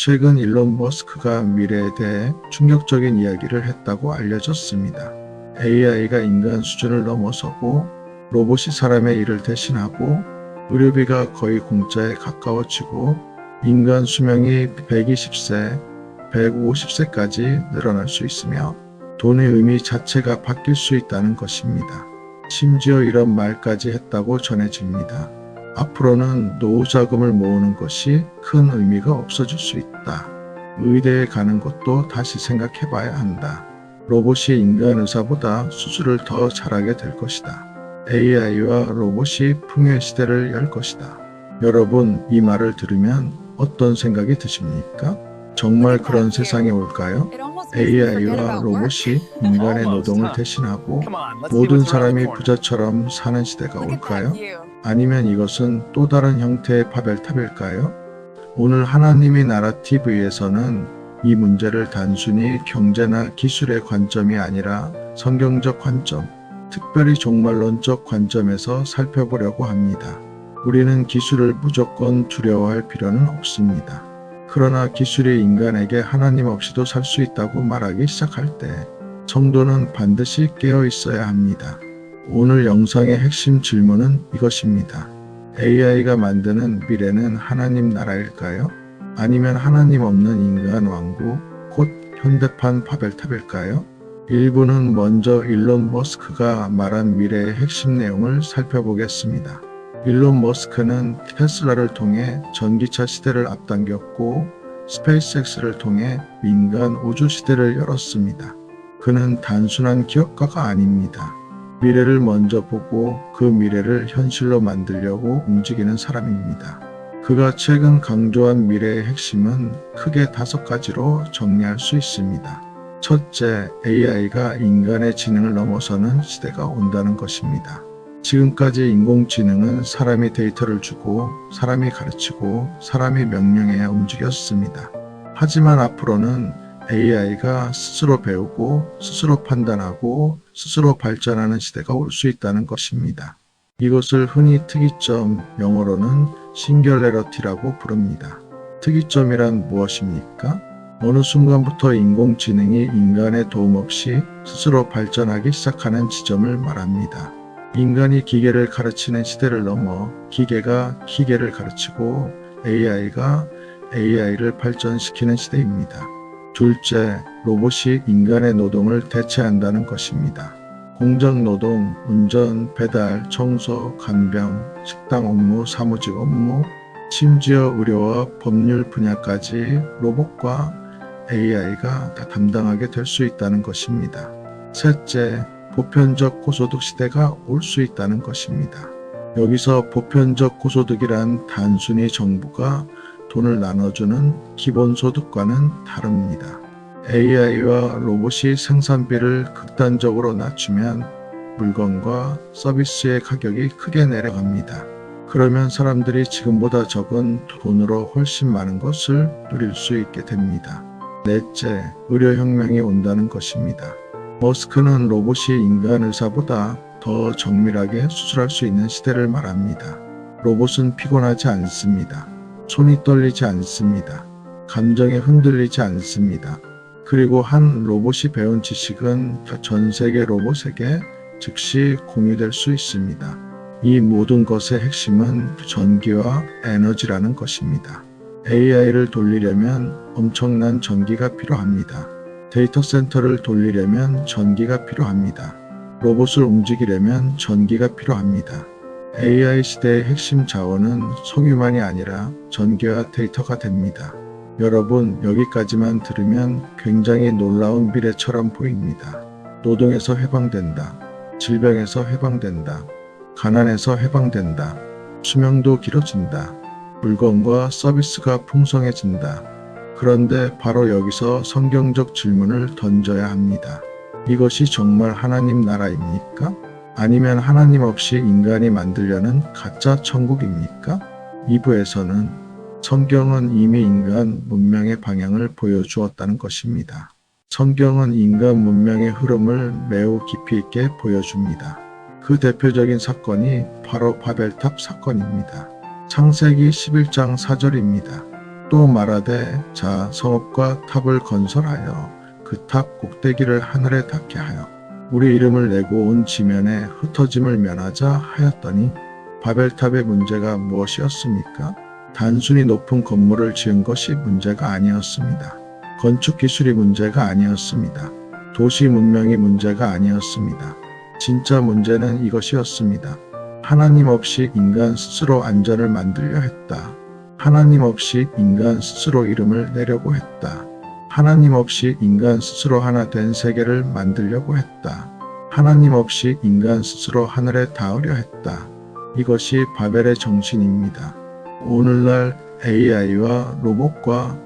최근 일론 머스크가 미래에 대해 충격적인 이야기를 했다고 알려졌습니다. AI가 인간 수준을 넘어서고 로봇이 사람의 일을 대신하고 의료비가 거의 공짜에 가까워지고 인간 수명이 120세, 150세까지 늘어날 수 있으며 돈의 의미 자체가 바뀔 수 있다는 것입니다. 심지어 이런 말까지 했다고 전해집니다. 앞으로는 노후 자금을 모으는 것이 큰 의미가 없어질 수 있다. 의대에 가는 것도 다시 생각해봐야 한다. 로봇이 인간 의사보다 수술을 더 잘하게 될 것이다. AI와 로봇이 풍요의 시대를 열 것이다. 여러분, 이 말을 들으면 어떤 생각이 드십니까? 정말 그런 세상이 올까요? AI와 로봇이 인간의 노동을 대신하고 모든 사람이 부자처럼 사는 시대가 올까요? 아니면 이것은 또 다른 형태의 바벨탑일까요? 오늘 하나님의 나라 TV에서는 이 문제를 단순히 경제나 기술의 관점이 아니라 성경적 관점, 특별히 종말론적 관점에서 살펴보려고 합니다. 우리는 기술을 무조건 두려워할 필요는 없습니다. 그러나 기술이 인간에게 하나님 없이도 살 수 있다고 말하기 시작할 때 성도는 반드시 깨어 있어야 합니다. 오늘 영상의 핵심 질문은 이것입니다. AI가 만드는 미래는 하나님 나라일까요? 아니면 하나님 없는 인간 왕국, 곧 현대판 바벨탑일까요? 1부는 먼저 일론 머스크가 말한 미래의 핵심 내용을 살펴보겠습니다. 일론 머스크는 테슬라를 통해 전기차 시대를 앞당겼고 스페이스X를 통해 민간 우주 시대를 열었습니다. 그는 단순한 기업가가 아닙니다. 미래를 먼저 보고 그 미래를 현실로 만들려고 움직이는 사람입니다. 그가 최근 강조한 미래의 핵심은 크게 5가지로 정리할 수 있습니다. 첫째, AI가 인간의 지능을 넘어서는 시대가 온다는 것입니다. 지금까지 인공지능은 사람이 데이터를 주고 사람이 가르치고 사람이 명령해야 움직였습니다. 하지만 앞으로는 AI가 스스로 배우고 스스로 판단하고 스스로 발전하는 시대가 올 수 있다는 것입니다. 이것을 흔히 특이점, 영어로는 싱귤레러티라고 부릅니다. 특이점이란 무엇입니까? 어느 순간부터 인공지능이 인간의 도움 없이 스스로 발전하기 시작하는 지점을 말합니다. 인간이 기계를 가르치는 시대를 넘어 기계가 기계를 가르치고 AI가 AI를 발전시키는 시대입니다. 둘째, 로봇이 인간의 노동을 대체한다는 것입니다. 공장 노동, 운전, 배달, 청소, 간병, 식당 업무, 사무직 업무, 심지어 의료와 법률 분야까지 로봇과 AI가 다 담당하게 될 수 있다는 것입니다. 셋째, 보편적 고소득 시대가 올 수 있다는 것입니다. 여기서 보편적 고소득이란 단순히 정부가 돈을 나눠주는 기본소득과는 다릅니다. AI와 로봇이 생산비를 극단적으로 낮추면 물건과 서비스의 가격이 크게 내려갑니다. 그러면 사람들이 지금보다 적은 돈으로 훨씬 많은 것을 누릴 수 있게 됩니다. 넷째, 의료혁명이 온다는 것입니다. 머스크는 로봇이 인간 의사보다 더 정밀하게 수술할 수 있는 시대를 말합니다. 로봇은 피곤하지 않습니다. 손이 떨리지 않습니다. 감정에 흔들리지 않습니다. 그리고 한 로봇이 배운 지식은 전 세계 로봇에게 즉시 공유될 수 있습니다. 이 모든 것의 핵심은 전기와 에너지라는 것입니다. AI를 돌리려면 엄청난 전기가 필요합니다. 데이터 센터를 돌리려면 전기가 필요합니다. 로봇을 움직이려면 전기가 필요합니다. AI 시대의 핵심 자원은 석유만이 아니라 전기와 데이터가 됩니다. 여러분, 여기까지만 들으면 굉장히 놀라운 미래처럼 보입니다. 노동에서 해방된다. 질병에서 해방된다. 가난에서 해방된다. 수명도 길어진다. 물건과 서비스가 풍성해진다. 그런데 바로 여기서 성경적 질문을 던져야 합니다. 이것이 정말 하나님 나라입니까? 아니면 하나님 없이 인간이 만들려는 가짜 천국입니까? 2부에서는 성경은 이미 인간 문명의 방향을 보여주었다는 것입니다. 성경은 인간 문명의 흐름을 매우 깊이 있게 보여줍니다. 그 대표적인 사건이 바로 바벨탑 사건입니다. 창세기 11장 4절입니다. 또 말하되 자 성읍과 탑을 건설하여 그 탑 꼭대기를 하늘에 닿게 하여 우리 이름을 내고 온 지면에 흩어짐을 면하자 하였더니 바벨탑의 문제가 무엇이었습니까? 단순히 높은 건물을 지은 것이 문제가 아니었습니다. 건축 기술이 문제가 아니었습니다. 도시 문명이 문제가 아니었습니다. 진짜 문제는 이것이었습니다. 하나님 없이 인간 스스로 안전을 만들려 했다. 하나님 없이 인간 스스로 이름을 내려고 했다. 하나님 없이 인간 스스로 하나 된 세계를 만들려고 했다. 하나님 없이 인간 스스로 하늘에 닿으려 했다. 이것이 바벨의 정신입니다. 오늘날 AI와 로봇과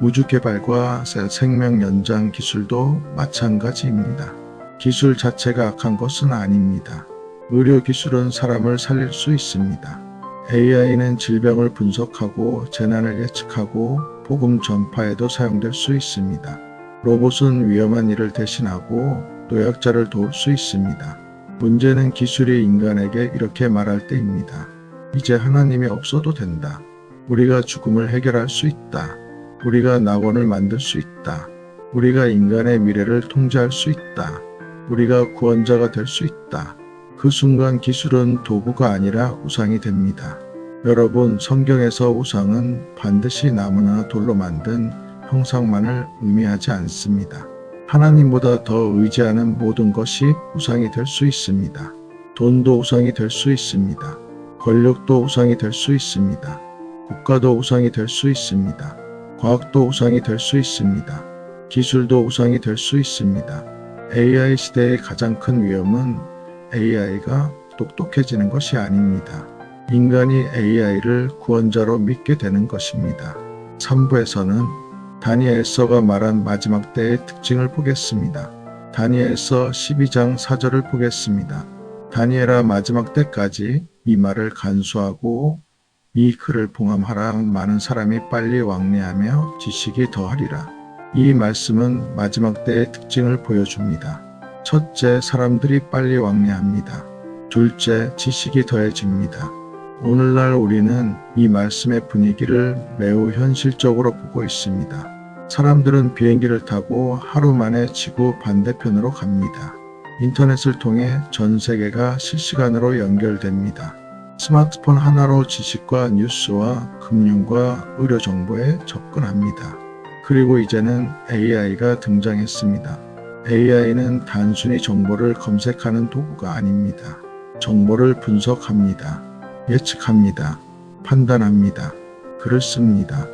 우주 개발과 생명 연장 기술도 마찬가지입니다. 기술 자체가 악한 것은 아닙니다. 의료 기술은 사람을 살릴 수 있습니다. AI는 질병을 분석하고 재난을 예측하고 복음 전파에도 사용될 수 있습니다. 로봇은 위험한 일을 대신하고 노약자를 도울 수 있습니다. 문제는 기술이 인간에게 이렇게 말할 때입니다. 이제 하나님이 없어도 된다. 우리가 죽음을 해결할 수 있다. 우리가 낙원을 만들 수 있다. 우리가 인간의 미래를 통제할 수 있다. 우리가 구원자가 될 수 있다. 그 순간 기술은 도구가 아니라 우상이 됩니다. 여러분, 성경에서 우상은 반드시 나무나 돌로 만든 형상만을 의미하지 않습니다. 하나님보다 더 의지하는 모든 것이 우상이 될 수 있습니다. 돈도 우상이 될 수 있습니다. 권력도 우상이 될 수 있습니다. 국가도 우상이 될 수 있습니다. 과학도 우상이 될 수 있습니다. 기술도 우상이 될 수 있습니다. AI 시대의 가장 큰 위험은 AI가 똑똑해지는 것이 아닙니다. 인간이 AI를 구원자로 믿게 되는 것입니다. 3부에서는 다니엘서가 말한 마지막 때의 특징을 보겠습니다. 다니엘서 12장 4절을 보겠습니다. 다니엘아 마지막 때까지 이 말을 간수하고 이 글을 봉함하라. 많은 사람이 빨리 왕래하며 지식이 더하리라. 이 말씀은 마지막 때의 특징을 보여줍니다. 첫째, 사람들이 빨리 왕래합니다. 둘째, 지식이 더해집니다. 오늘날 우리는 이 말씀의 분위기를 매우 현실적으로 보고 있습니다. 사람들은 비행기를 타고 하루 만에 지구 반대편으로 갑니다. 인터넷을 통해 전 세계가 실시간으로 연결됩니다. 스마트폰 하나로 지식과 뉴스와 금융과 의료 정보에 접근합니다. 그리고 이제는 AI가 등장했습니다. AI는 단순히 정보를 검색하는 도구가 아닙니다. 정보를 분석합니다. 예측합니다. 판단합니다. 글을 씁니다.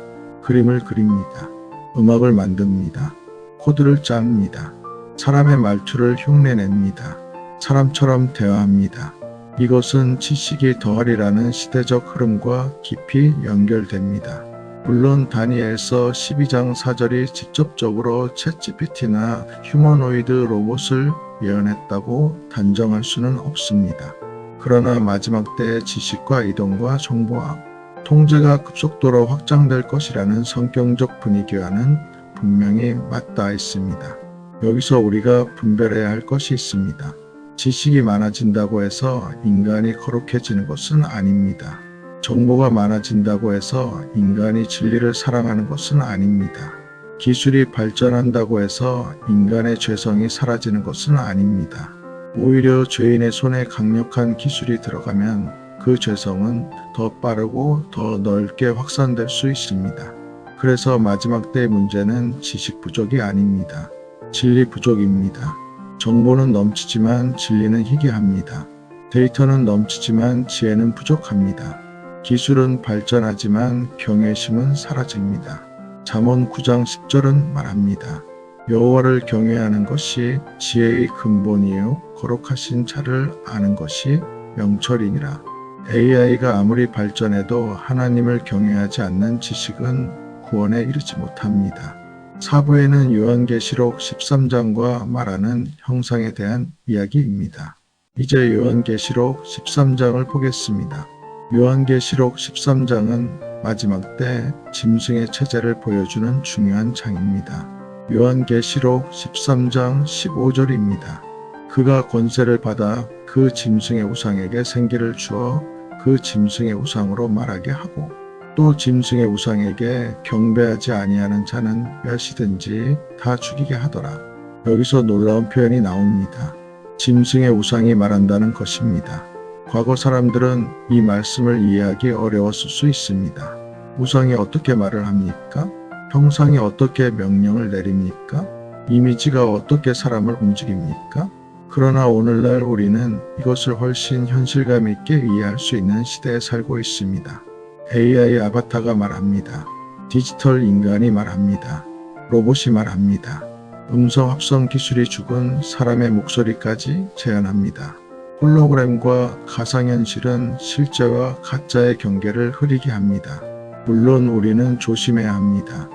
그림을 그립니다. 음악을 만듭니다. 코드를 짭니다. 사람의 말투를 흉내냅니다. 사람처럼 대화합니다. 이것은 지식이 더하리라는 시대적 흐름과 깊이 연결됩니다. 물론 다니엘서 12장 4절이 직접적으로 챗GPT나 휴머노이드 로봇을 예언했다고 단정할 수는 없습니다. 그러나 마지막 때의 지식과 이동과 정보학, 통제가 급속도로 확장될 것이라는 성경적 분위기와는 분명히 맞닿아 있습니다. 여기서 우리가 분별해야 할 것이 있습니다. 지식이 많아진다고 해서 인간이 거룩해지는 것은 아닙니다. 정보가 많아진다고 해서 인간이 진리를 사랑하는 것은 아닙니다. 기술이 발전한다고 해서 인간의 죄성이 사라지는 것은 아닙니다. 오히려 죄인의 손에 강력한 기술이 들어가면 그 죄성은 더 빠르고 더 넓게 확산될 수 있습니다. 그래서 마지막 때의 문제는 지식 부족이 아닙니다. 진리 부족입니다. 정보는 넘치지만 진리는 희귀합니다. 데이터는 넘치지만 지혜는 부족합니다. 기술은 발전하지만 경외심은 사라집니다. 잠언 9장 10절은 말합니다. 여호와를 경외하는 것이 지혜의 근본이요 거룩하신 자를 아는 것이 명철이니라. AI가 아무리 발전해도 하나님을 경외하지 않는 지식은 구원에 이르지 못합니다. 4부에는 요한계시록 13장과 말하는 형상에 대한 이야기입니다. 이제 요한계시록 13장을 보겠습니다. 요한계시록 13장은 마지막 때 짐승의 체제를 보여주는 중요한 장입니다. 요한계시록 13장 15절입니다. 그가 권세를 받아 그 짐승의 우상에게 생기를 주어 그 짐승의 우상으로 말하게 하고 또 짐승의 우상에게 경배하지 아니하는 자는 멸시든지 다 죽이게 하더라. 여기서 놀라운 표현이 나옵니다. 짐승의 우상이 말한다는 것입니다. 과거 사람들은 이 말씀을 이해하기 어려웠을 수 있습니다. 우상이 어떻게 말을 합니까? 형상이 어떻게 명령을 내립니까? 이미지가 어떻게 사람을 움직입니까? 그러나 오늘날 우리는 이것을 훨씬 현실감 있게 이해할 수 있는 시대에 살고 있습니다. AI 아바타가 말합니다. 디지털 인간이 말합니다. 로봇이 말합니다. 음성 합성 기술이 죽은 사람의 목소리까지 재현합니다. 홀로그램과 가상현실은 실제와 가짜의 경계를 흐리게 합니다. 물론 우리는 조심해야 합니다.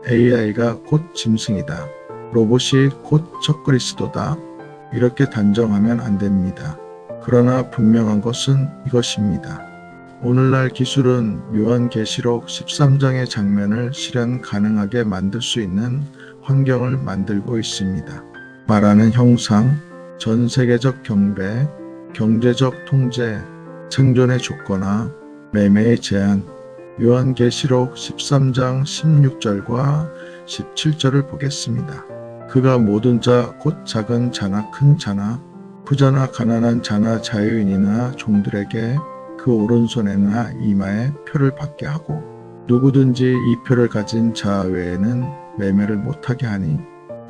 AI가 곧 짐승이다. 로봇이 곧 적그리스도다. 이렇게 단정하면 안 됩니다. 그러나 분명한 것은 이것입니다. 오늘날 기술은 요한계시록 13장의 장면을 실현 가능하게 만들 수 있는 환경을 만들고 있습니다. 말하는 형상, 전 세계적 경배, 경제적 통제, 생존의 조건화, 매매의 제한, 요한계시록 13장 16절과 17절을 보겠습니다. 그가 모든 자 곧 작은 자나 큰 자나 부자나 가난한 자나 자유인이나 종들에게 그 오른손에나 이마에 표를 받게 하고 누구든지 이 표를 가진 자 외에는 매매를 못하게 하니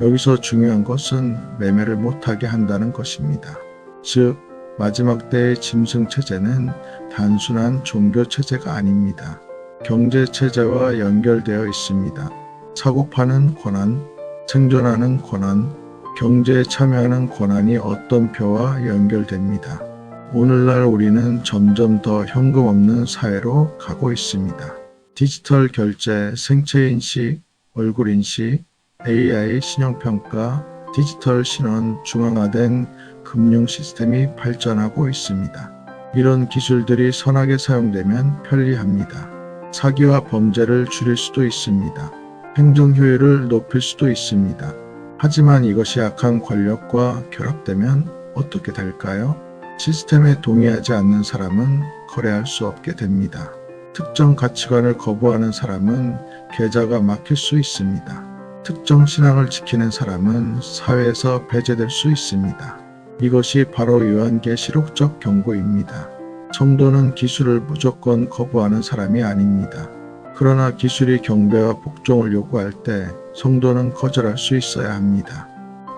여기서 중요한 것은 매매를 못하게 한다는 것입니다. 즉 마지막 때의 짐승 체제는 단순한 종교 체제가 아닙니다. 경제 체제와 연결되어 있습니다. 사고 파는 권한, 생존하는 권한, 경제에 참여하는 권한이 어떤 표와 연결됩니다. 오늘날 우리는 점점 더 현금 없는 사회로 가고 있습니다. 디지털 결제, 생체 인식, 얼굴 인식, AI 신용평가, 디지털 신원, 중앙화된 금융 시스템이 발전하고 있습니다. 이런 기술들이 선하게 사용되면 편리합니다. 사기와 범죄를 줄일 수도 있습니다. 행정 효율을 높일 수도 있습니다. 하지만 이것이 악한 권력과 결합되면 어떻게 될까요? 시스템에 동의하지 않는 사람은 거래할 수 없게 됩니다. 특정 가치관을 거부하는 사람은 계좌가 막힐 수 있습니다. 특정 신앙을 지키는 사람은 사회에서 배제될 수 있습니다. 이것이 바로 요한계시록적 경고입니다. 성도는 기술을 무조건 거부하는 사람이 아닙니다. 그러나 기술이 경배와 복종을 요구할 때 성도는 거절할 수 있어야 합니다.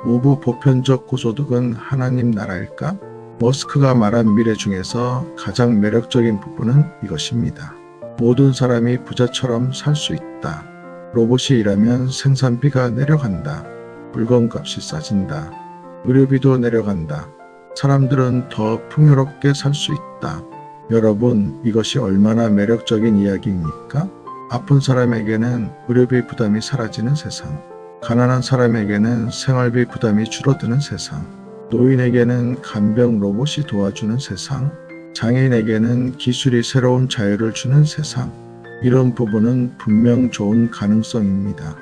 우부 보편적 고소득은 하나님 나라일까? 머스크가 말한 미래 중에서 가장 매력적인 부분은 이것입니다. 모든 사람이 부자처럼 살 수 있다. 로봇이 일하면 생산비가 내려간다. 물건값이 싸진다. 의료비도 내려간다. 사람들은 더 풍요롭게 살 수 있다. 여러분, 이것이 얼마나 매력적인 이야기입니까? 아픈 사람에게는 의료비 부담이 사라지는 세상, 가난한 사람에게는 생활비 부담이 줄어드는 세상, 노인에게는 간병 로봇이 도와주는 세상, 장애인에게는 기술이 새로운 자유를 주는 세상. 이런 부분은 분명 좋은 가능성입니다.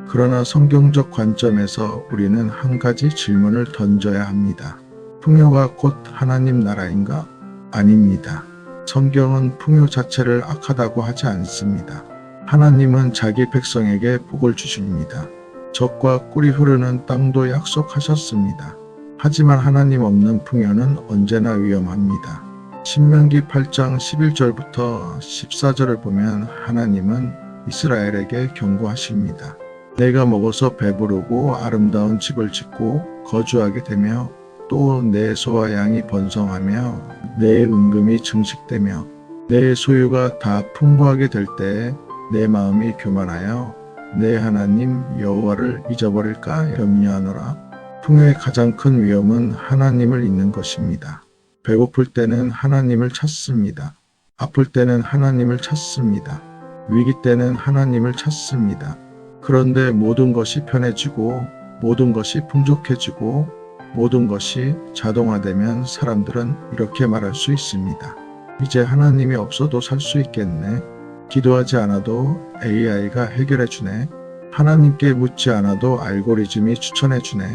그러나 성경적 관점에서 우리는 한 가지 질문을 던져야 합니다. 풍요가 곧 하나님 나라인가? 아닙니다. 성경은 풍요 자체를 악하다고 하지 않습니다. 하나님은 자기 백성에게 복을 주십니다. 젖과 꿀이 흐르는 땅도 약속하셨습니다. 하지만 하나님 없는 풍요는 언제나 위험합니다. 신명기 8장 11절부터 14절을 보면 하나님은 이스라엘에게 경고하십니다. 내가 먹어서 배부르고 아름다운 집을 짓고 거주하게 되며 또 내 소와 양이 번성하며 내 은금이 증식되며 내 소유가 다 풍부하게 될 때에 내 마음이 교만하여 내 하나님 여호와를 잊어버릴까 염려하노라. 풍요의 가장 큰 위험은 하나님을 잊는 것입니다. 배고플 때는 하나님을 찾습니다. 아플 때는 하나님을 찾습니다. 위기 때는 하나님을 찾습니다. 그런데 모든 것이 편해지고 모든 것이 풍족해지고 모든 것이 자동화되면 사람들은 이렇게 말할 수 있습니다. 이제 하나님이 없어도 살 수 있겠네. 기도하지 않아도 AI가 해결해주네. 하나님께 묻지 않아도 알고리즘이 추천해주네.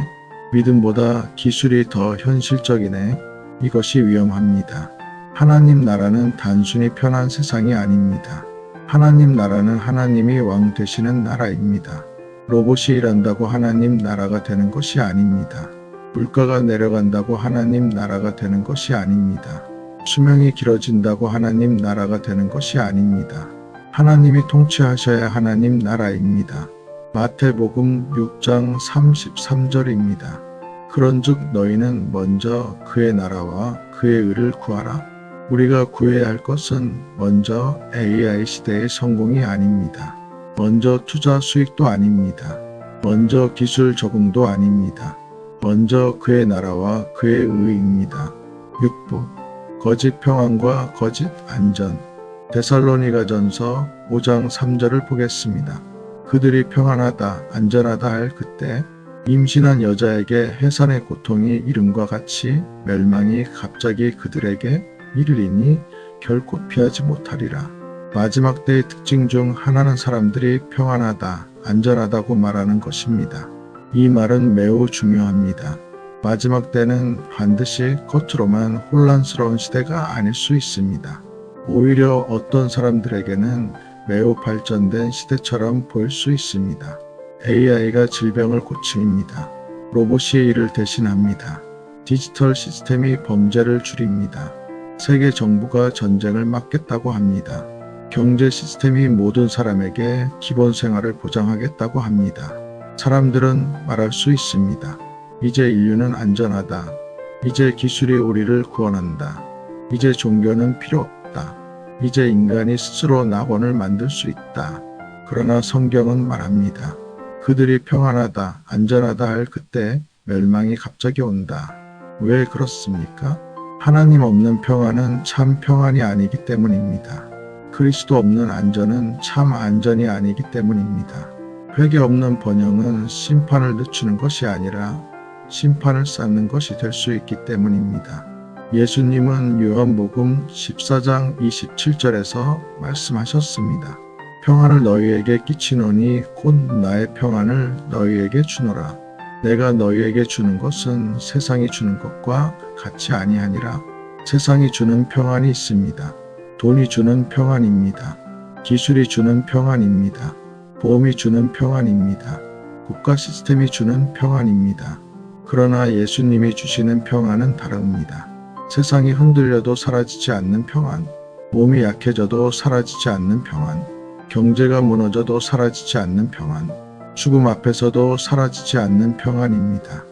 믿음보다 기술이 더 현실적이네. 이것이 위험합니다. 하나님 나라는 단순히 편한 세상이 아닙니다. 하나님 나라는 하나님이 왕 되시는 나라입니다. 로봇이 일한다고 하나님 나라가 되는 것이 아닙니다. 물가가 내려간다고 하나님 나라가 되는 것이 아닙니다. 수명이 길어진다고 하나님 나라가 되는 것이 아닙니다. 하나님이 통치하셔야 하나님 나라입니다. 마태복음 6장 33절입니다. 그런즉 너희는 먼저 그의 나라와 그의 의를 구하라. 우리가 구해야 할 것은 먼저 AI 시대의 성공이 아닙니다. 먼저 투자 수익도 아닙니다. 먼저 기술 적응도 아닙니다. 먼저 그의 나라와 그의 의입니다. 6부 거짓 평안과 거짓 안전. 데살로니가전서 5장 3절을 보겠습니다. 그들이 평안하다 안전하다 할 그때 임신한 여자에게 해산의 고통이 이름과 같이 멸망이 갑자기 그들에게 이르리니 결코 피하지 못하리라. 마지막 때의 특징 중 하나는 사람들이 평안하다 안전하다고 말하는 것입니다. 이 말은 매우 중요합니다. 마지막 때는 반드시 겉으로만 혼란스러운 시대가 아닐 수 있습니다. 오히려 어떤 사람들에게는 매우 발전된 시대처럼 보일 수 있습니다. AI가 질병을 고칩니다. 로봇이 일을 대신합니다. 디지털 시스템이 범죄를 줄입니다. 세계 정부가 전쟁을 막겠다고 합니다. 경제 시스템이 모든 사람에게 기본 생활을 보장하겠다고 합니다. 사람들은 말할 수 있습니다. 이제 인류는 안전하다. 이제 기술이 우리를 구원한다. 이제 종교는 필요 없다. 이제 인간이 스스로 낙원을 만들 수 있다. 그러나 성경은 말합니다. 그들이 평안하다, 안전하다 할 그때 멸망이 갑자기 온다. 왜 그렇습니까? 하나님 없는 평안은 참 평안이 아니기 때문입니다. 그리스도 없는 안전은 참 안전이 아니기 때문입니다. 회개 없는 번영은 심판을 늦추는 것이 아니라 심판을 쌓는 것이 될 수 있기 때문입니다. 예수님은 요한복음 14장 27절에서 말씀하셨습니다. 평안을 너희에게 끼치노니 곧 나의 평안을 너희에게 주노라. 내가 너희에게 주는 것은 세상이 주는 것과 같이 아니하니라. 세상이 주는 평안이 있습니다. 돈이 주는 평안입니다. 기술이 주는 평안입니다. 보험이 주는 평안입니다. 국가 시스템이 주는 평안입니다. 그러나 예수님이 주시는 평안은 다릅니다. 세상이 흔들려도 사라지지 않는 평안, 몸이 약해져도 사라지지 않는 평안, 경제가 무너져도 사라지지 않는 평안, 죽음 앞에서도 사라지지 않는 평안입니다.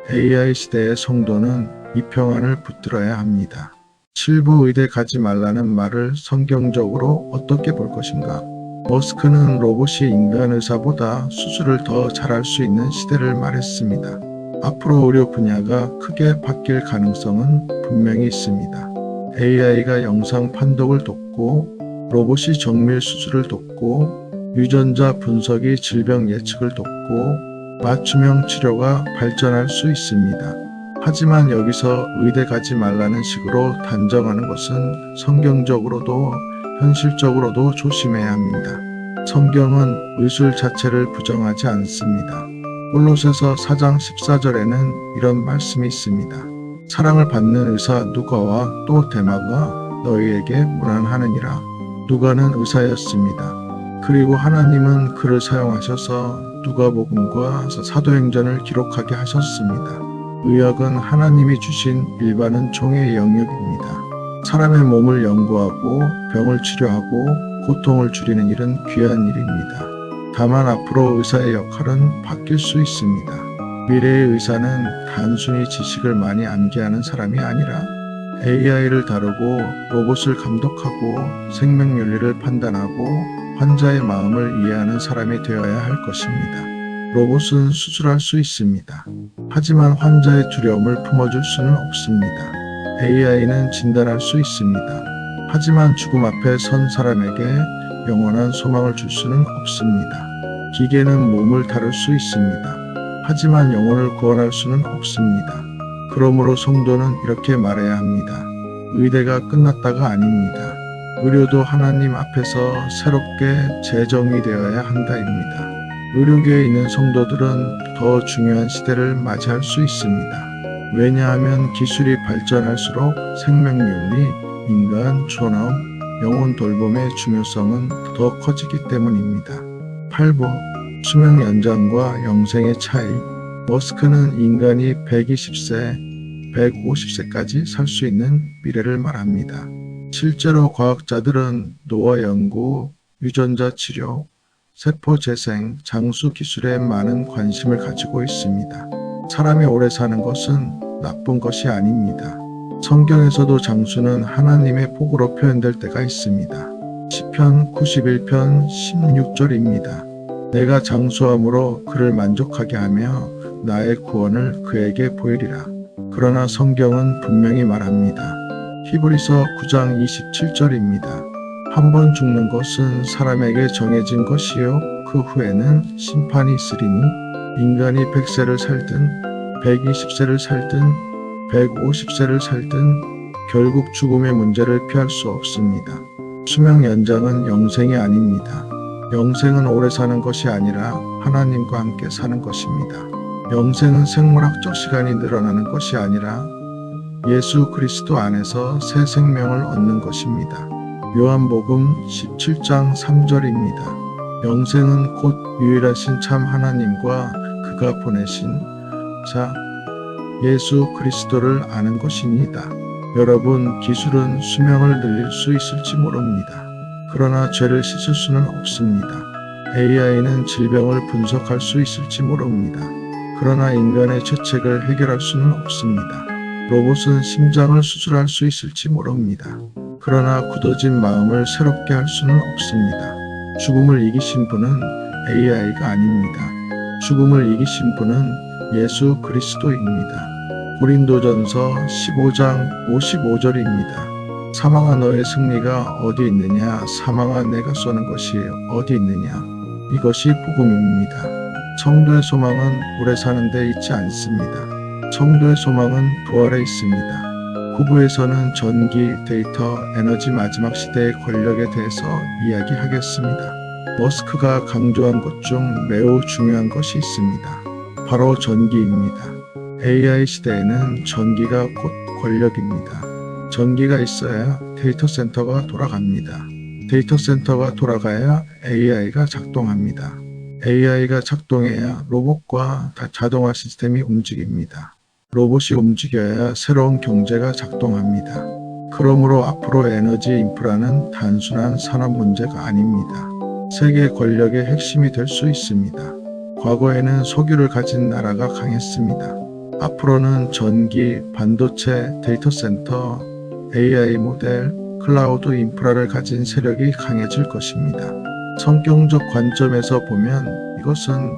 AI 시대의 성도는 이 평안을 붙들어야 합니다. 7부 의대 가지 말라는 말을 성경적으로 어떻게 볼 것인가? 머스크는 로봇이 인간 의사보다 수술을 더 잘할 수 있는 시대를 말했습니다. 앞으로 의료 분야가 크게 바뀔 가능성은 분명히 있습니다. AI가 영상 판독을 돕고 로봇이 정밀 수술을 돕고 유전자 분석이 질병 예측을 돕고 맞춤형 치료가 발전할 수 있습니다. 하지만 여기서 의대 가지 말라는 식으로 단정하는 것은 성경적으로도 현실적으로도 조심해야 합니다. 성경은 의술 자체를 부정하지 않습니다. 골로새서 4장 14절에는 이런 말씀이 있습니다. 사랑을 받는 의사 누가와 또 데마가 너희에게 문안하느니라. 누가는 의사였습니다. 그리고 하나님은 그를 사용하셔서 누가복음과 사도행전을 기록하게 하셨습니다. 의학은 하나님이 주신 일반은 종의 영역입니다. 사람의 몸을 연구하고 병을 치료하고 고통을 줄이는 일은 귀한 일입니다. 다만 앞으로 의사의 역할은 바뀔 수 있습니다. 미래의 의사는 단순히 지식을 많이 암기하는 사람이 아니라 AI를 다루고 로봇을 감독하고 생명윤리를 판단하고 환자의 마음을 이해하는 사람이 되어야 할 것입니다. 로봇은 수술할 수 있습니다. 하지만 환자의 두려움을 품어줄 수는 없습니다. AI는 진단할 수 있습니다. 하지만 죽음 앞에 선 사람에게 영원한 소망을 줄 수는 없습니다. 기계는 몸을 다룰 수 있습니다. 하지만 영혼을 구원할 수는 없습니다. 그러므로 성도는 이렇게 말해야 합니다. 의대가 끝났다가 아닙니다. 의료도 하나님 앞에서 새롭게 재정의되어야 한다입니다. 의료계에 있는 성도들은 더 중요한 시대를 맞이할 수 있습니다. 왜냐하면 기술이 발전할수록 생명윤리, 인간 존엄, 영혼 돌봄의 중요성은 더 커지기 때문입니다. 8부 수명 연장과 영생의 차이. 머스크는 인간이 120세, 150세까지 살 수 있는 미래를 말합니다. 실제로 과학자들은 노화 연구, 유전자 치료, 세포 재생, 장수 기술에 많은 관심을 가지고 있습니다. 사람이 오래 사는 것은 나쁜 것이 아닙니다. 성경에서도 장수는 하나님의 복으로 표현될 때가 있습니다. 시편 91편 16절입니다. 내가 장수함으로 그를 만족하게 하며 나의 구원을 그에게 보이리라. 그러나 성경은 분명히 말합니다. 히브리서 9장 27절입니다. 한 번 죽는 것은 사람에게 정해진 것이요 그 후에는 심판이 있으리니 인간이 100세를 살든 120세를 살든 150세를 살든 결국 죽음의 문제를 피할 수 없습니다. 수명 연장은 영생이 아닙니다. 영생은 오래 사는 것이 아니라 하나님과 함께 사는 것입니다. 영생은 생물학적 시간이 늘어나는 것이 아니라 예수 그리스도 안에서 새 생명을 얻는 것입니다. 요한복음 17장 3절입니다. 영생은 곧 유일하신 참 하나님과 그가 보내신 자 예수 그리스도를 아는 것입니다. 여러분, 기술은 수명을 늘릴 수 있을지 모릅니다. 그러나 죄를 씻을 수는 없습니다. AI는 질병을 분석할 수 있을지 모릅니다. 그러나 인간의 죄책을 해결할 수는 없습니다. 로봇은 심장을 수술할 수 있을지 모릅니다. 그러나 굳어진 마음을 새롭게 할 수는 없습니다. 죽음을 이기신 분은 AI가 아닙니다. 죽음을 이기신 분은 예수 그리스도입니다. 고린도전서 15장 55절입니다. 사망아 너의 승리가 어디 있느냐? 사망아 내가 쏘는 것이 어디 있느냐? 이것이 복음입니다. 성도의 소망은 오래 사는 데 있지 않습니다. 성도의 소망은 부활에 있습니다. 9부에서는 전기, 데이터, 에너지 마지막 시대의 권력에 대해서 이야기하겠습니다. 머스크가 강조한 것 중 매우 중요한 것이 있습니다. 바로 전기입니다. AI 시대에는 전기가 곧 권력입니다. 전기가 있어야 데이터 센터가 돌아갑니다. 데이터 센터가 돌아가야 AI가 작동합니다. AI가 작동해야 로봇과 자동화 시스템이 움직입니다. 로봇이 움직여야 새로운 경제가 작동합니다. 그러므로 앞으로 에너지 인프라는 단순한 산업 문제가 아닙니다. 세계 권력의 핵심이 될 수 있습니다. 과거에는 석유를 가진 나라가 강했습니다. 앞으로는 전기, 반도체, 데이터 센터, AI 모델, 클라우드 인프라를 가진 세력이 강해질 것입니다. 성경적 관점에서 보면 이것은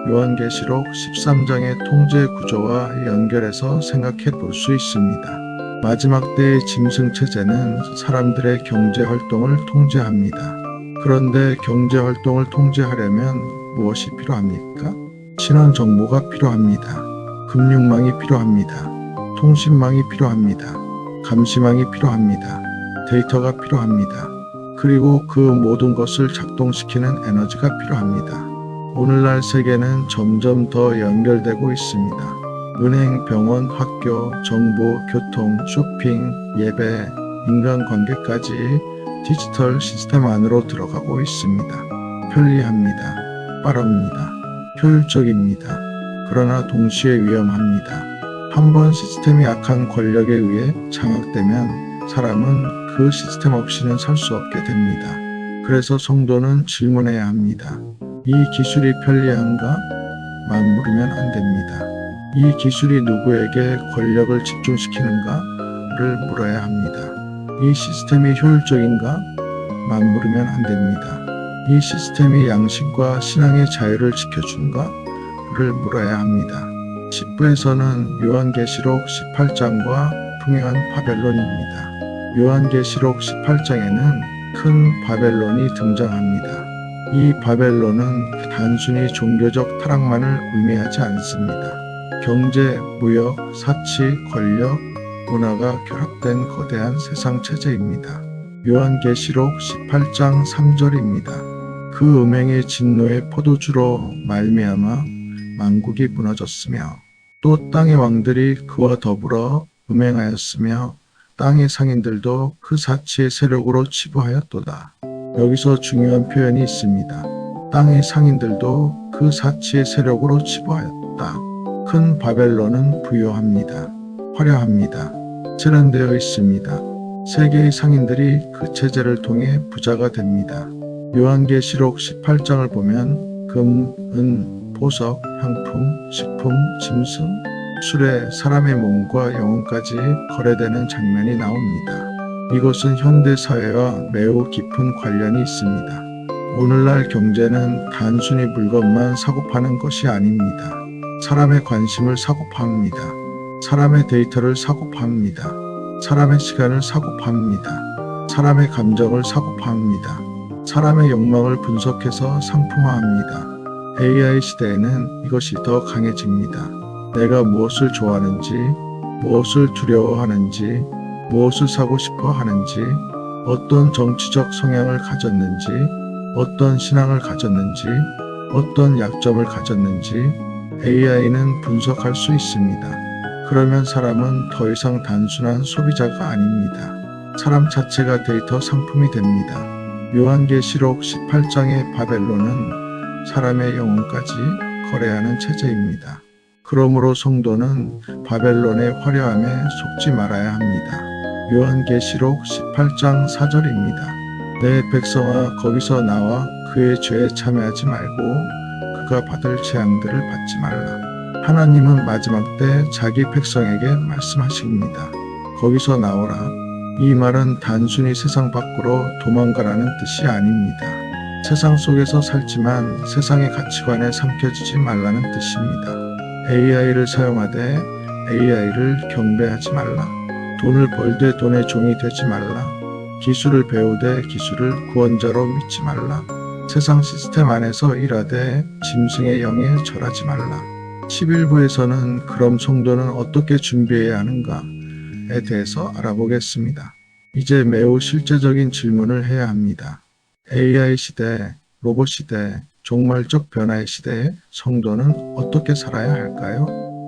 요한계시록 13장의 통제 구조와 연결해서 생각해 볼 수 있습니다. 마지막 때의 짐승체제는 사람들의 경제 활동을 통제합니다. 그런데 경제 활동을 통제하려면 무엇이 필요합니까? 신원 정보가 필요합니다. 금융망이 필요합니다. 통신망이 필요합니다. 감시망이 필요합니다. 데이터가 필요합니다. 그리고 그 모든 것을 작동시키는 에너지가 필요합니다. 오늘날 세계는 점점 더 연결되고 있습니다. 은행, 병원, 학교, 정보, 교통, 쇼핑, 예배, 인간관계까지 디지털 시스템 안으로 들어가고 있습니다. 편리합니다. 빠릅니다. 효율적입니다. 그러나 동시에 위험합니다. 한번 시스템이 악한 권력에 의해 장악되면 사람은 그 시스템 없이는 살 수 없게 됩니다. 그래서 성도는 질문해야 합니다. 이 기술이 편리한가? 맞물으면 안 됩니다. 이 기술이 누구에게 권력을 집중시키는가를 물어야 합니다. 이 시스템이 효율적인가? 맞물으면 안 됩니다. 이 시스템이 양심과 신앙의 자유를 지켜주는가를 물어야 합니다. 10부에서는 요한계시록 18장과 풍요한 바벨론입니다. 요한계시록 18장에는 큰 바벨론이 등장합니다. 이 바벨론은 단순히 종교적 타락만을 의미하지 않습니다. 경제, 무역, 사치, 권력, 문화가 결합된 거대한 세상 체제입니다. 요한계시록 18장 3절입니다. 그 음행의 진노의 포도주로 말미암아 만국이 무너졌으며 또 땅의 왕들이 그와 더불어 음행하였으며 땅의 상인들도 그 사치의 세력으로 치부하였도다. 여기서 중요한 표현이 있습니다. 땅의 상인들도 그 사치의 세력으로 치부하였다. 큰 바벨론은 부유합니다. 화려합니다. 세련되어 있습니다. 세계의 상인들이 그 체제를 통해 부자가 됩니다. 요한계시록 18장을 보면 금, 은, 보석, 향품, 식품, 짐승, 술에 사람의 몸과 영혼까지 거래되는 장면이 나옵니다. 이것은 현대 사회와 매우 깊은 관련이 있습니다. 오늘날 경제는 단순히 물건만 사고 파는 것이 아닙니다. 사람의 관심을 사고 팝니다. 사람의 데이터를 사고 팝니다. 사람의 시간을 사고 팝니다. 사람의 감정을 사고 팝니다. 사람의 욕망을 분석해서 상품화합니다. AI 시대에는 이것이 더 강해집니다. 내가 무엇을 좋아하는지, 무엇을 두려워하는지, 무엇을 사고 싶어 하는지, 어떤 정치적 성향을 가졌는지, 어떤 신앙을 가졌는지, 어떤 약점을 가졌는지 AI는 분석할 수 있습니다. 그러면 사람은 더 이상 단순한 소비자가 아닙니다. 사람 자체가 데이터 상품이 됩니다. 요한계시록 18장의 바벨론은 사람의 영혼까지 거래하는 체제입니다. 그러므로 성도는 바벨론의 화려함에 속지 말아야 합니다. 요한계시록 18장 4절입니다. 내 백성아 거기서 나와 그의 죄에 참여하지 말고 그가 받을 재앙들을 받지 말라. 하나님은 마지막 때 자기 백성에게 말씀하십니다. 거기서 나오라. 이 말은 단순히 세상 밖으로 도망가라는 뜻이 아닙니다. 세상 속에서 살지만 세상의 가치관에 삼켜지지 말라는 뜻입니다. AI를 사용하되 AI를 경배하지 말라. 돈을 벌되 돈의 종이 되지 말라. 기술을 배우되 기술을 구원자로 믿지 말라. 세상 시스템 안에서 일하되 짐승의 영에 절하지 말라. 11부에서는 그럼 성도는 어떻게 준비해야 하는가에 대해서 알아보겠습니다. 이제 매우 실제적인 질문을 해야 합니다. AI 시대, 로봇 시대, 종말적 변화의 시대에 성도는 어떻게 살아야 할까요?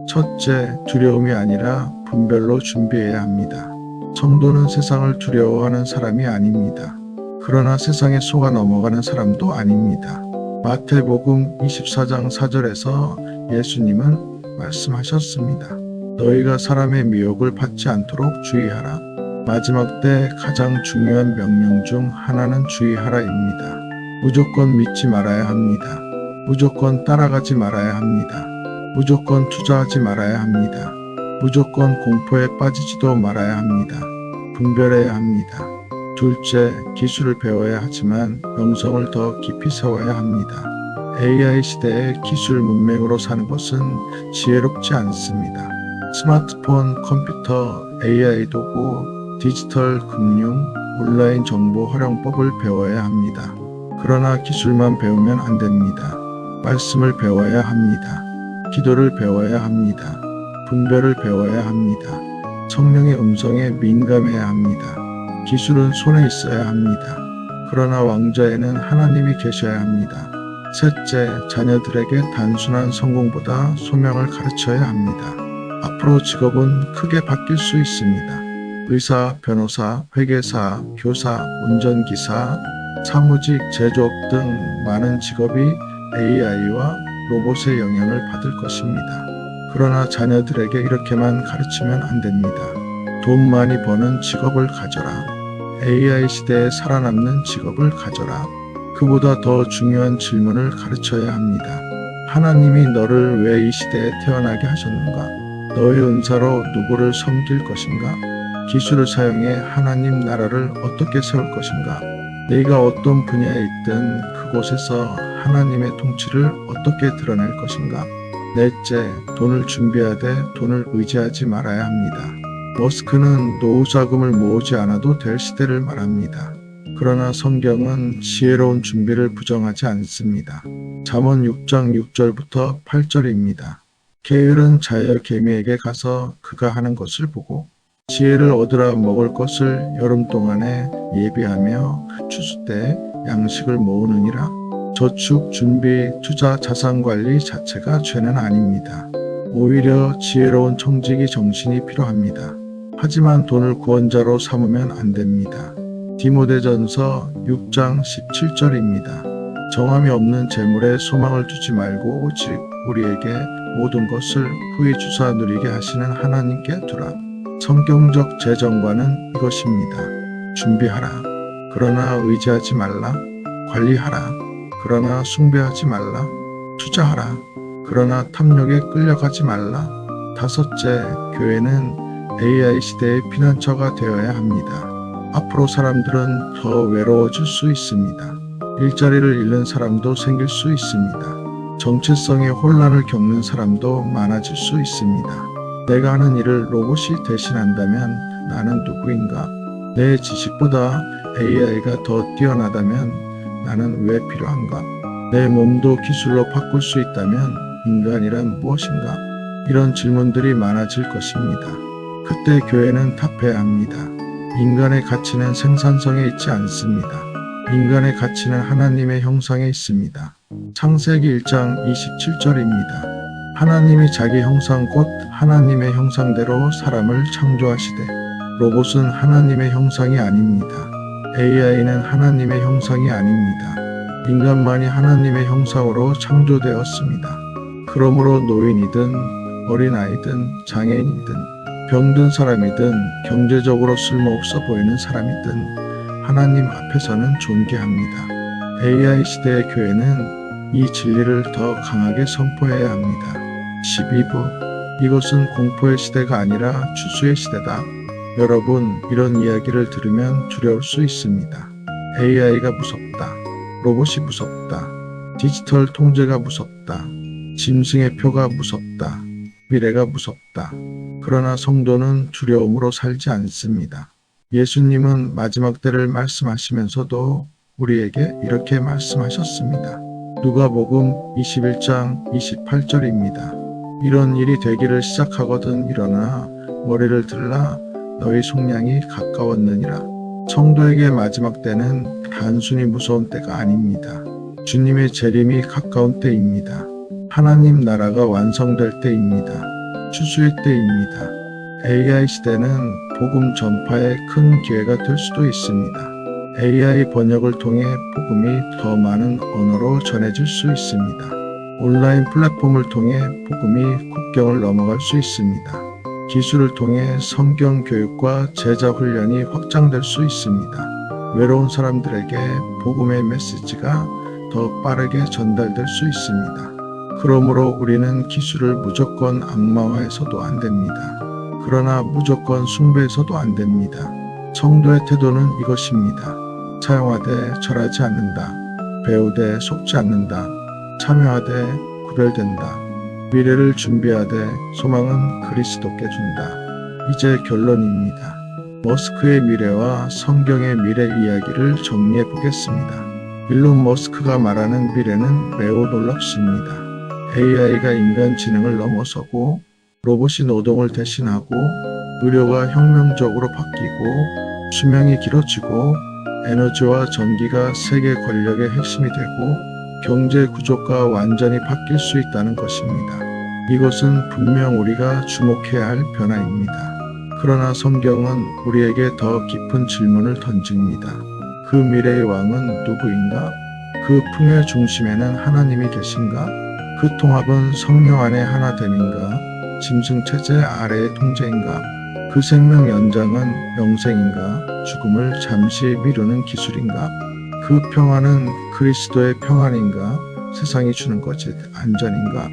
첫째, 두려움이 아니라 분별로 준비해야 합니다. 성도는 세상을 두려워하는 사람이 아닙니다. 그러나 세상에 속아 넘어가는 사람도 아닙니다. 마태복음 24장 4절에서 예수님은 말씀하셨습니다. 너희가 사람의 미혹을 받지 않도록 주의하라. 마지막 때 가장 중요한 명령 중 하나는 주의하라입니다. 무조건 믿지 말아야 합니다. 무조건 따라가지 말아야 합니다. 무조건 투자하지 말아야 합니다. 무조건 공포에 빠지지도 말아야 합니다. 분별해야 합니다. 둘째, 기술을 배워야 하지만 영성을 더 깊이 세워야 합니다. AI 시대의 기술 문맹으로 사는 것은 지혜롭지 않습니다. 스마트폰, 컴퓨터, AI 도구, 디지털 금융, 온라인 정보 활용법을 배워야 합니다. 그러나 기술만 배우면 안 됩니다. 말씀을 배워야 합니다. 기도를 배워야 합니다. 분별을 배워야 합니다. 성령의 음성에 민감해야 합니다. 기술은 손에 있어야 합니다. 그러나 왕좌에는 하나님이 계셔야 합니다. 셋째, 자녀들에게 단순한 성공보다 소명을 가르쳐야 합니다. 앞으로 직업은 크게 바뀔 수 있습니다. 의사, 변호사, 회계사, 교사, 운전기사, 사무직, 제조업 등 많은 직업이 AI와 로봇의 영향을 받을 것입니다. 그러나 자녀들에게 이렇게만 가르치면 안 됩니다. 돈 많이 버는 직업을 가져라. AI 시대에 살아남는 직업을 가져라. 그보다 더 중요한 질문을 가르쳐야 합니다. 하나님이 너를 왜 이 시대에 태어나게 하셨는가? 너의 은사로 누구를 섬길 것인가? 기술을 사용해 하나님 나라를 어떻게 세울 것인가? 네가 어떤 분야에 있든 그곳에서 하나님의 통치를 어떻게 드러낼 것인가? 넷째, 돈을 준비하되 돈을 의지하지 말아야 합니다. 머스크는 노후 자금을 모으지 않아도 될 시대를 말합니다. 그러나 성경은 지혜로운 준비를 부정하지 않습니다. 잠언 6장 6절부터 8절입니다. 게으른 자여 개미에게 가서 그가 하는 것을 보고 지혜를 얻으라 먹을 것을 여름 동안에 예비하며 추수 때 양식을 모으느니라. 저축, 준비, 투자, 자산관리 자체가 죄는 아닙니다. 오히려 지혜로운 청지기 정신이 필요합니다. 하지만 돈을 구원자로 삼으면 안 됩니다. 디모데전서 6장 17절입니다. 정함이 없는 재물에 소망을 두지 말고 오직 우리에게 모든 것을 후히 주사 누리게 하시는 하나님께 두라. 성경적 재정관은 이것입니다. 준비하라. 그러나 의지하지 말라. 관리하라. 그러나 숭배하지 말라. 투자하라. 그러나 탐욕에 끌려가지 말라. 다섯째, 교회는 AI 시대의 피난처가 되어야 합니다. 앞으로 사람들은 더 외로워질 수 있습니다. 일자리를 잃는 사람도 생길 수 있습니다. 정체성의 혼란을 겪는 사람도 많아질 수 있습니다. 내가 하는 일을 로봇이 대신한다면 나는 누구인가? 내 지식보다 AI가 더 뛰어나다면 나는 왜 필요한가? 내 몸도 기술로 바꿀 수 있다면 인간이란 무엇인가? 이런 질문들이 많아질 것입니다. 그때 교회는 답해야 합니다. 인간의 가치는 생산성에 있지 않습니다. 인간의 가치는 하나님의 형상에 있습니다. 창세기 1장 27절입니다. 하나님이 자기 형상 곧 하나님의 형상대로 사람을 창조하시되 로봇은 하나님의 형상이 아닙니다. AI는 하나님의 형상이 아닙니다. 인간만이 하나님의 형상으로 창조되었습니다. 그러므로 노인이든 어린아이든 장애인이든 병든 사람이든 경제적으로 쓸모없어 보이는 사람이든 하나님 앞에서는 존귀합니다. AI 시대의 교회는 이 진리를 더 강하게 선포해야 합니다. 12부 이것은 공포의 시대가 아니라 추수의 시대다. 여러분, 이런 이야기를 들으면 두려울 수 있습니다. AI가 무섭다. 로봇이 무섭다. 디지털 통제가 무섭다. 짐승의 표가 무섭다. 미래가 무섭다. 그러나 성도는 두려움으로 살지 않습니다. 예수님은 마지막 때를 말씀하시면서도 우리에게 이렇게 말씀하셨습니다. 누가복음 21장 28절입니다. 이런 일이 되기를 시작하거든 일어나 머리를 들라 너희 속량이 가까웠느니라. 성도에게 마지막 때는 단순히 무서운 때가 아닙니다. 주님의 재림이 가까운 때입니다. 하나님 나라가 완성될 때입니다. 추수의 때입니다. AI 시대는 복음 전파의 큰 기회가 될 수도 있습니다. AI 번역을 통해 복음이 더 많은 언어로 전해질 수 있습니다. 온라인 플랫폼을 통해 복음이 국경을 넘어갈 수 있습니다. 기술을 통해 성경 교육과 제자 훈련이 확장될 수 있습니다. 외로운 사람들에게 복음의 메시지가 더 빠르게 전달될 수 있습니다. 그러므로 우리는 기술을 무조건 악마화해서도 안 됩니다. 그러나 무조건 숭배해서도 안 됩니다. 성도의 태도는 이것입니다. 사용하되 절하지 않는다. 배우되 속지 않는다. 참여하되 구별된다. 미래를 준비하되 소망은 그리스도께 준다. 이제 결론입니다. 머스크의 미래와 성경의 미래 이야기를 정리해 보겠습니다. 일론 머스크가 말하는 미래는 매우 놀랍습니다. AI가 인간 지능을 넘어서고 로봇이 노동을 대신하고 의료가 혁명적으로 바뀌고 수명이 길어지고 에너지와 전기가 세계 권력의 핵심이 되고 경제 구조가 완전히 바뀔 수 있다는 것입니다. 이것은 분명 우리가 주목해야 할 변화입니다. 그러나 성경은 우리에게 더 깊은 질문을 던집니다. 그 미래의 왕은 누구인가? 그 풍요의 중심에는 하나님이 계신가? 그 통합은 성령 안의 하나됨인가? 짐승 체제 아래의 통제인가? 그 생명 연장은 영생인가? 죽음을 잠시 미루는 기술인가? 그 평안은 그리스도의 평안인가? 세상이 주는 것이 안전인가?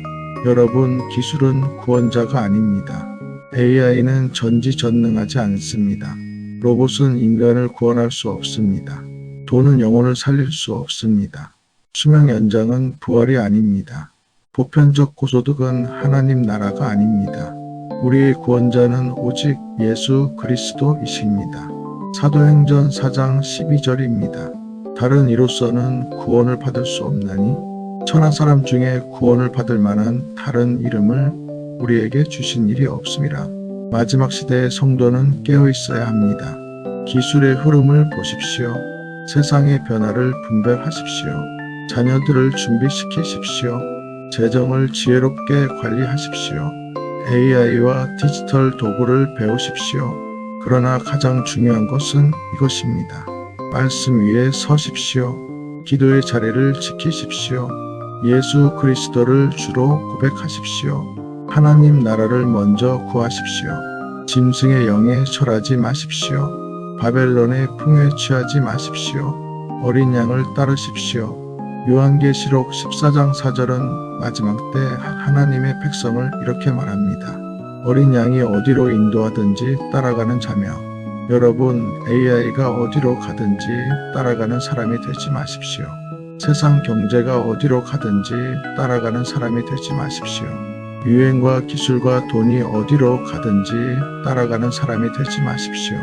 여러분, 기술은 구원자가 아닙니다. AI는 전지전능하지 않습니다. 로봇은 인간을 구원할 수 없습니다. 돈은 영혼을 살릴 수 없습니다. 수명 연장은 부활이 아닙니다. 보편적 고소득은 하나님 나라가 아닙니다. 우리의 구원자는 오직 예수 그리스도이십니다. 사도행전 4장 12절입니다. 다른 이로서는 구원을 받을 수 없나니 천하 사람 중에 구원을 받을 만한 다른 이름을 우리에게 주신 일이 없음이라. 마지막 시대의 성도는 깨어 있어야 합니다. 기술의 흐름을 보십시오. 세상의 변화를 분별하십시오. 자녀들을 준비시키십시오. 재정을 지혜롭게 관리하십시오. AI와 디지털 도구를 배우십시오. 그러나 가장 중요한 것은 이것입니다. 말씀 위에 서십시오. 기도의 자리를 지키십시오. 예수 그리스도를 주로 고백하십시오. 하나님 나라를 먼저 구하십시오. 짐승의 영에 절하지 마십시오. 바벨론의 풍요에 취하지 마십시오. 어린 양을 따르십시오. 요한계시록 14장 4절은 마지막 때 하나님의 백성을 이렇게 말합니다. 어린 양이 어디로 인도하든지 따라가는 자며 여러분 AI가 어디로 가든지 따라가는 사람이 되지 마십시오. 세상 경제가 어디로 가든지 따라가는 사람이 되지 마십시오. 유행과 기술과 돈이 어디로 가든지 따라가는 사람이 되지 마십시오.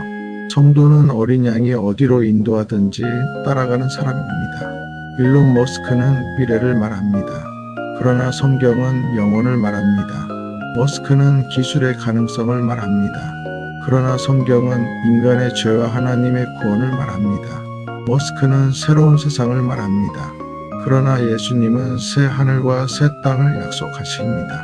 성도는 어린 양이 어디로 인도하든지 따라가는 사람입니다. 일론 머스크는 미래를 말합니다. 그러나 성경은 영혼을 말합니다. 머스크는 기술의 가능성을 말합니다. 그러나 성경은 인간의 죄와 하나님의 구원을 말합니다. 머스크는 새로운 세상을 말합니다. 그러나 예수님은 새 하늘과 새 땅을 약속하십니다.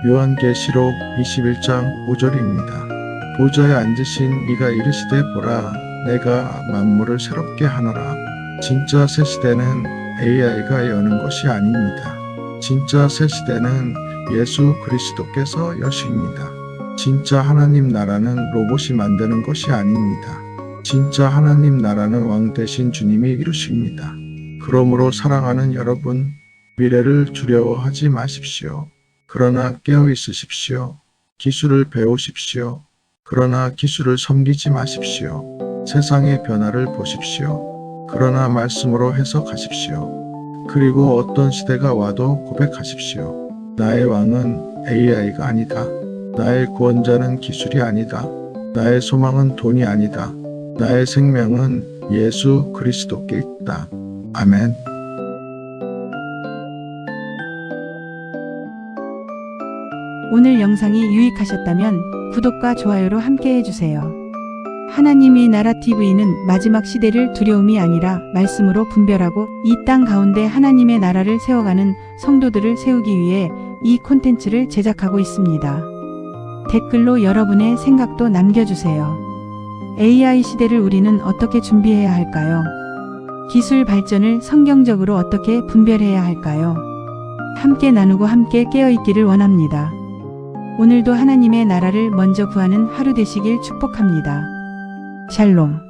요한계시록 21장 5절입니다. 보좌에 앉으신 이가 이르시되 보라 내가 만물을 새롭게 하노라. 진짜 새 시대는 AI가 여는 것이 아닙니다. 진짜 새 시대는 예수 그리스도께서 여십니다. 진짜 하나님 나라는 로봇이 만드는 것이 아닙니다. 진짜 하나님 나라는 왕 대신 주님이 이루십니다. 그러므로 사랑하는 여러분, 미래를 두려워하지 마십시오. 그러나 깨어 있으십시오. 기술을 배우십시오. 그러나 기술을 섬기지 마십시오. 세상의 변화를 보십시오. 그러나 말씀으로 해석하십시오. 그리고 어떤 시대가 와도 고백하십시오. 나의 왕은 AI가 아니다. 나의 구원자는 기술이 아니다. 나의 소망은 돈이 아니다. 나의 생명은 예수 그리스도께 있다. 아멘. 오늘 영상이 유익하셨다면 구독과 좋아요로 함께 해주세요. 하나님의 나라 TV는 마지막 시대를 두려움이 아니라 말씀으로 분별하고 이 땅 가운데 하나님의 나라를 세워가는 성도들을 세우기 위해 이 콘텐츠를 제작하고 있습니다. 댓글로 여러분의 생각도 남겨주세요. AI 시대를 우리는 어떻게 준비해야 할까요? 기술 발전을 성경적으로 어떻게 분별해야 할까요? 함께 나누고 함께 깨어있기를 원합니다. 오늘도 하나님의 나라를 먼저 구하는 하루 되시길 축복합니다. 샬롬.